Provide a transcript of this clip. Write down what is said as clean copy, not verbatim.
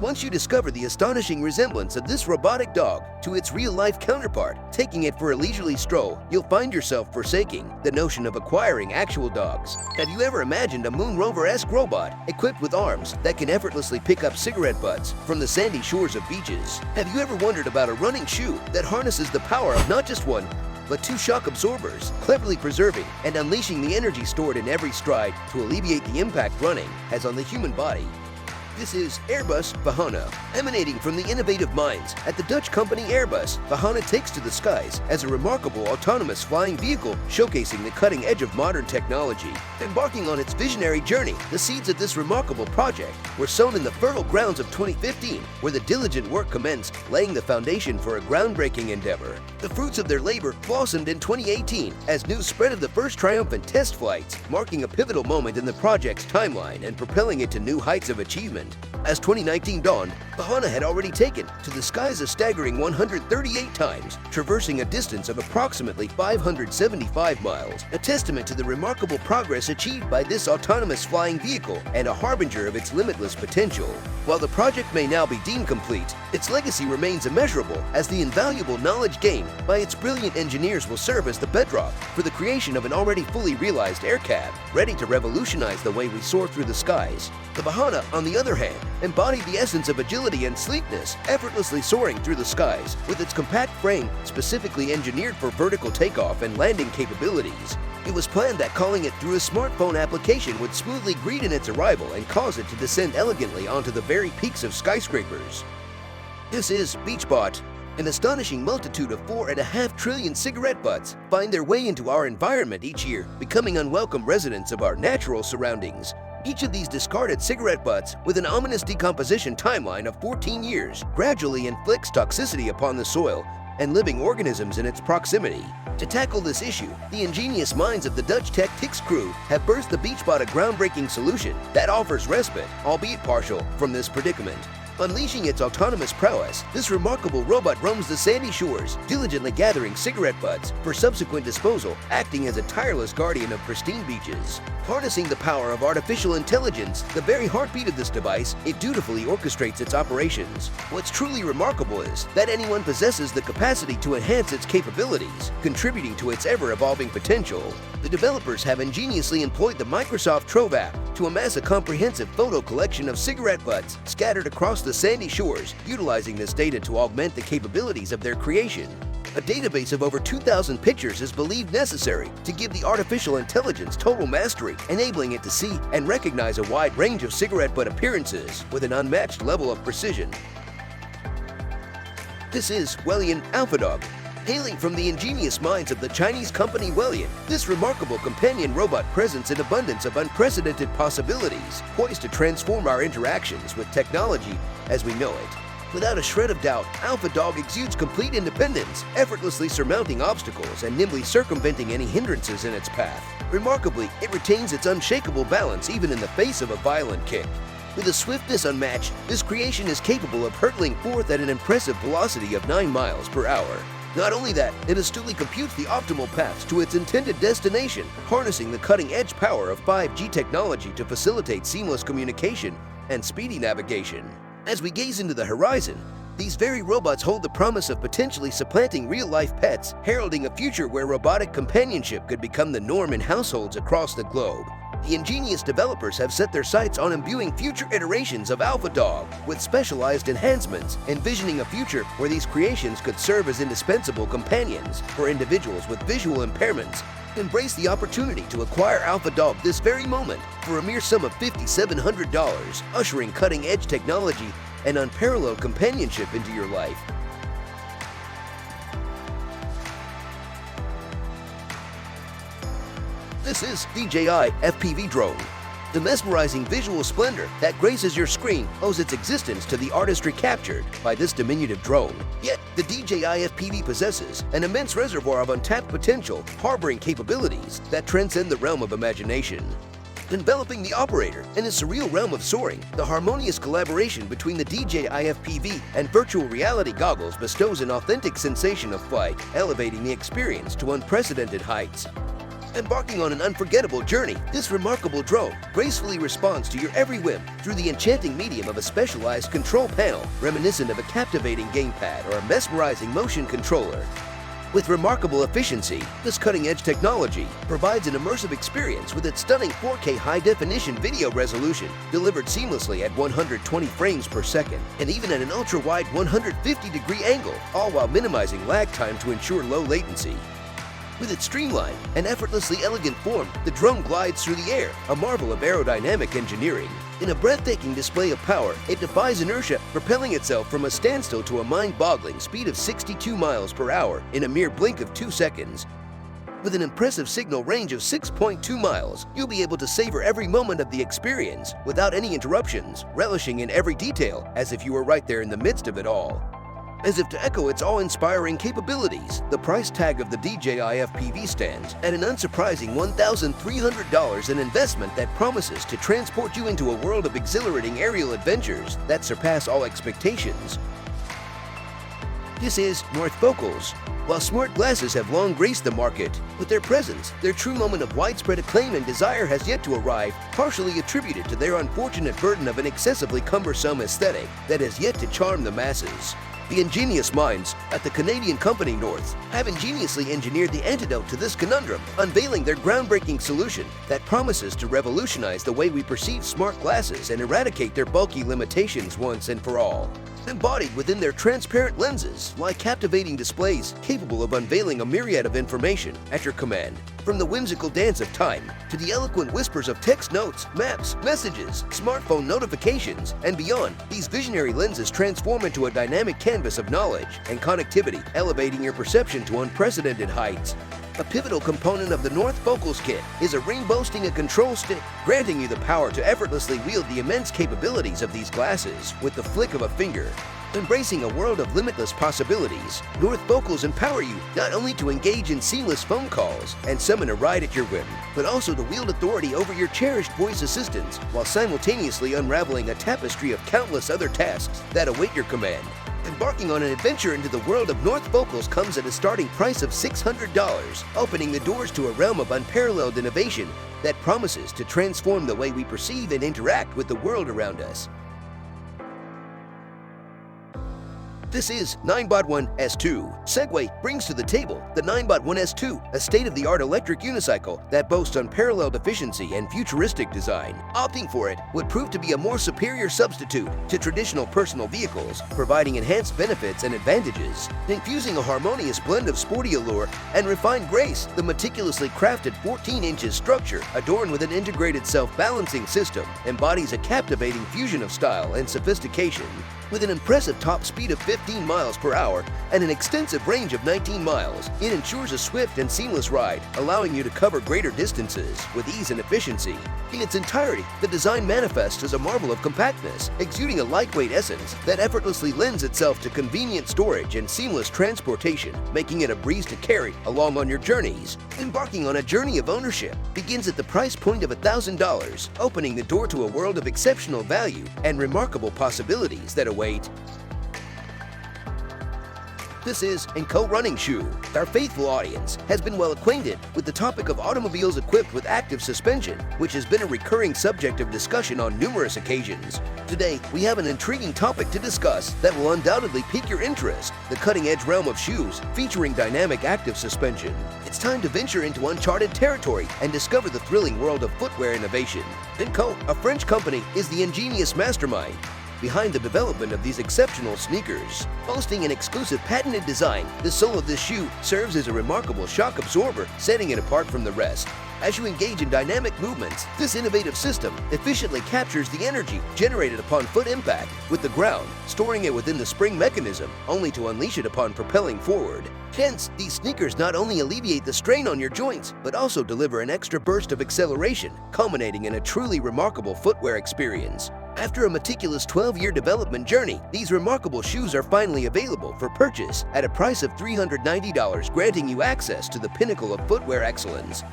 Once you discover the astonishing resemblance of this robotic dog to its real-life counterpart, taking it for a leisurely stroll, you'll find yourself forsaking the notion of acquiring actual dogs. Have you ever imagined a moon rover-esque robot equipped with arms that can effortlessly pick up cigarette butts from the sandy shores of beaches? Have you ever wondered about a running shoe that harnesses the power of not just one, but two shock absorbers, cleverly preserving and unleashing the energy stored in every stride to alleviate the impact running has on the human body? This is Airbus Vahana. Emanating from the innovative minds at the Dutch company Airbus, Vahana takes to the skies as a remarkable autonomous flying vehicle showcasing the cutting edge of modern technology. Embarking on its visionary journey, the seeds of this remarkable project were sown in the fertile grounds of 2015, where the diligent work commenced, laying the foundation for a groundbreaking endeavor. The fruits of their labor blossomed in 2018 as news spread of the first triumphant test flights, marking a pivotal moment in the project's timeline and propelling it to new heights of achievement. As 2019 dawned, Vahana had already taken to the skies a staggering 138 times, traversing a distance of approximately 575 miles, a testament to the remarkable progress achieved by this autonomous flying vehicle and a harbinger of its limitless potential. While the project may now be deemed complete, its legacy remains immeasurable, as the invaluable knowledge gained by its brilliant engineers will serve as the bedrock for the creation of an already fully realized air cab, ready to revolutionize the way we soar through the skies. The Vahana, on the other hand, embodied the essence of agility and sleekness, effortlessly soaring through the skies, with its compact frame specifically engineered for vertical takeoff and landing capabilities. It was planned that calling it through a smartphone application would smoothly greet in its arrival and cause it to descend elegantly onto the very peaks of skyscrapers. This is BeachBot. An astonishing multitude of 4.5 trillion cigarette butts find their way into our environment each year, becoming unwelcome residents of our natural surroundings. Each of these discarded cigarette butts, with an ominous decomposition timeline of 14 years, gradually inflicts toxicity upon the soil and living organisms in its proximity. To tackle this issue, the ingenious minds of the Dutch Tech Tix crew have birthed the BeachBot, a groundbreaking solution that offers respite, albeit partial, from this predicament. Unleashing its autonomous prowess, this remarkable robot roams the sandy shores, diligently gathering cigarette butts for subsequent disposal, acting as a tireless guardian of pristine beaches. Harnessing the power of artificial intelligence, the very heartbeat of this device, it dutifully orchestrates its operations. What's truly remarkable is that anyone possesses the capacity to enhance its capabilities, contributing to its ever-evolving potential. The developers have ingeniously employed the Microsoft Trove app to amass a comprehensive photo collection of cigarette butts scattered across the sandy shores, utilizing this data to augment the capabilities of their creation. A database of over 2,000 pictures is believed necessary to give the artificial intelligence total mastery, enabling it to see and recognize a wide range of cigarette butt appearances with an unmatched level of precision. This is Welian Alphadog. Hailing from the ingenious minds of the Chinese company Welian, this remarkable companion robot presents an abundance of unprecedented possibilities, poised to transform our interactions with technology as we know it. Without a shred of doubt, Alphadog exudes complete independence, effortlessly surmounting obstacles and nimbly circumventing any hindrances in its path. Remarkably, it retains its unshakable balance even in the face of a violent kick. With a swiftness unmatched, this creation is capable of hurtling forth at an impressive velocity of 9 miles per hour. Not only that, it astutely computes the optimal paths to its intended destination, harnessing the cutting-edge power of 5G technology to facilitate seamless communication and speedy navigation. As we gaze into the horizon, these very robots hold the promise of potentially supplanting real-life pets, heralding a future where robotic companionship could become the norm in households across the globe. The ingenious developers have set their sights on imbuing future iterations of Alphadog with specialized enhancements, envisioning a future where these creations could serve as indispensable companions for individuals with visual impairments. Embrace the opportunity to acquire Alphadog this very moment for a mere sum of $5,700, ushering cutting-edge technology and unparalleled companionship into your life. This is DJI FPV Drone. The mesmerizing visual splendor that graces your screen owes its existence to the artistry captured by this diminutive drone. Yet, the DJI FPV possesses an immense reservoir of untapped potential, harboring capabilities that transcend the realm of imagination. Enveloping the operator in a surreal realm of soaring, the harmonious collaboration between the DJI FPV and virtual reality goggles bestows an authentic sensation of flight, elevating the experience to unprecedented heights. Embarking on an unforgettable journey, this remarkable drone gracefully responds to your every whim through the enchanting medium of a specialized control panel, reminiscent of a captivating gamepad or a mesmerizing motion controller. With remarkable efficiency, this cutting-edge technology provides an immersive experience with its stunning 4K high-definition video resolution, delivered seamlessly at 120 frames per second, and even at an ultra-wide 150-degree angle, all while minimizing lag time to ensure low latency. With its streamlined and effortlessly elegant form, the drone glides through the air, a marvel of aerodynamic engineering. In a breathtaking display of power, it defies inertia, propelling itself from a standstill to a mind-boggling speed of 62 miles per hour in a mere blink of 2 seconds. With an impressive signal range of 6.2 miles, you'll be able to savor every moment of the experience without any interruptions, relishing in every detail as if you were right there in the midst of it all. As if to echo its awe-inspiring capabilities, the price tag of the DJI FPV stands at an unsurprising $1,300, an investment that promises to transport you into a world of exhilarating aerial adventures that surpass all expectations. This is Northfocals. While smart glasses have long graced the market, with their presence, their true moment of widespread acclaim and desire has yet to arrive, partially attributed to their unfortunate burden of an excessively cumbersome aesthetic that has yet to charm the masses. The ingenious minds at the Canadian company North have ingeniously engineered the antidote to this conundrum, unveiling their groundbreaking solution that promises to revolutionize the way we perceive smart glasses and eradicate their bulky limitations once and for all. Embodied within their transparent lenses lie captivating displays capable of unveiling a myriad of information at your command. From the whimsical dance of time to the eloquent whispers of text notes, maps, messages, smartphone notifications, and beyond, these visionary lenses transform into a dynamic canvas of knowledge and connectivity, elevating your perception to unprecedented heights. A pivotal component of the Northfocals kit is a ring boasting a control stick, granting you the power to effortlessly wield the immense capabilities of these glasses with the flick of a finger. Embracing a world of limitless possibilities, Northfocals empower you not only to engage in seamless phone calls and summon a ride at your whim, but also to wield authority over your cherished voice assistants while simultaneously unraveling a tapestry of countless other tasks that await your command. Embarking on an adventure into the world of Northfocals comes at a starting price of $600, opening the doors to a realm of unparalleled innovation that promises to transform the way we perceive and interact with the world around us. This is Ninebot One S2. Segway brings to the table the Ninebot One S2, a state-of-the-art electric unicycle that boasts unparalleled efficiency and futuristic design. Opting for it would prove to be a more superior substitute to traditional personal vehicles, providing enhanced benefits and advantages. Infusing a harmonious blend of sporty allure and refined grace, the meticulously crafted 14-inch structure, adorned with an integrated self-balancing system, embodies a captivating fusion of style and sophistication. With an impressive top speed of 15 miles per hour and an extensive range of 19 miles, it ensures a swift and seamless ride, allowing you to cover greater distances with ease and efficiency. In its entirety, the design manifests as a marvel of compactness, exuding a lightweight essence that effortlessly lends itself to convenient storage and seamless transportation, making it a breeze to carry along on your journeys. Embarking on a journey of ownership begins at the price point of $1,000, opening the door to a world of exceptional value and remarkable possibilities that await. This is Enko running shoe. Our faithful audience has been well acquainted with the topic of automobiles equipped with active suspension, which has been a recurring subject of discussion on numerous occasions. Today, we have an intriguing topic to discuss that will undoubtedly pique your interest: the cutting-edge realm of shoes featuring dynamic active suspension. It's time to venture into uncharted territory and discover the thrilling world of footwear innovation. Enko, a French company, is the ingenious mastermind behind the development of these exceptional sneakers. Boasting an exclusive patented design, the sole of this shoe serves as a remarkable shock absorber, setting it apart from the rest. As you engage in dynamic movements, this innovative system efficiently captures the energy generated upon foot impact with the ground, storing it within the spring mechanism, only to unleash it upon propelling forward. Hence, these sneakers not only alleviate the strain on your joints, but also deliver an extra burst of acceleration, culminating in a truly remarkable footwear experience. After a meticulous 12-year development journey, these remarkable shoes are finally available for purchase at a price of $390, granting you access to the pinnacle of footwear excellence.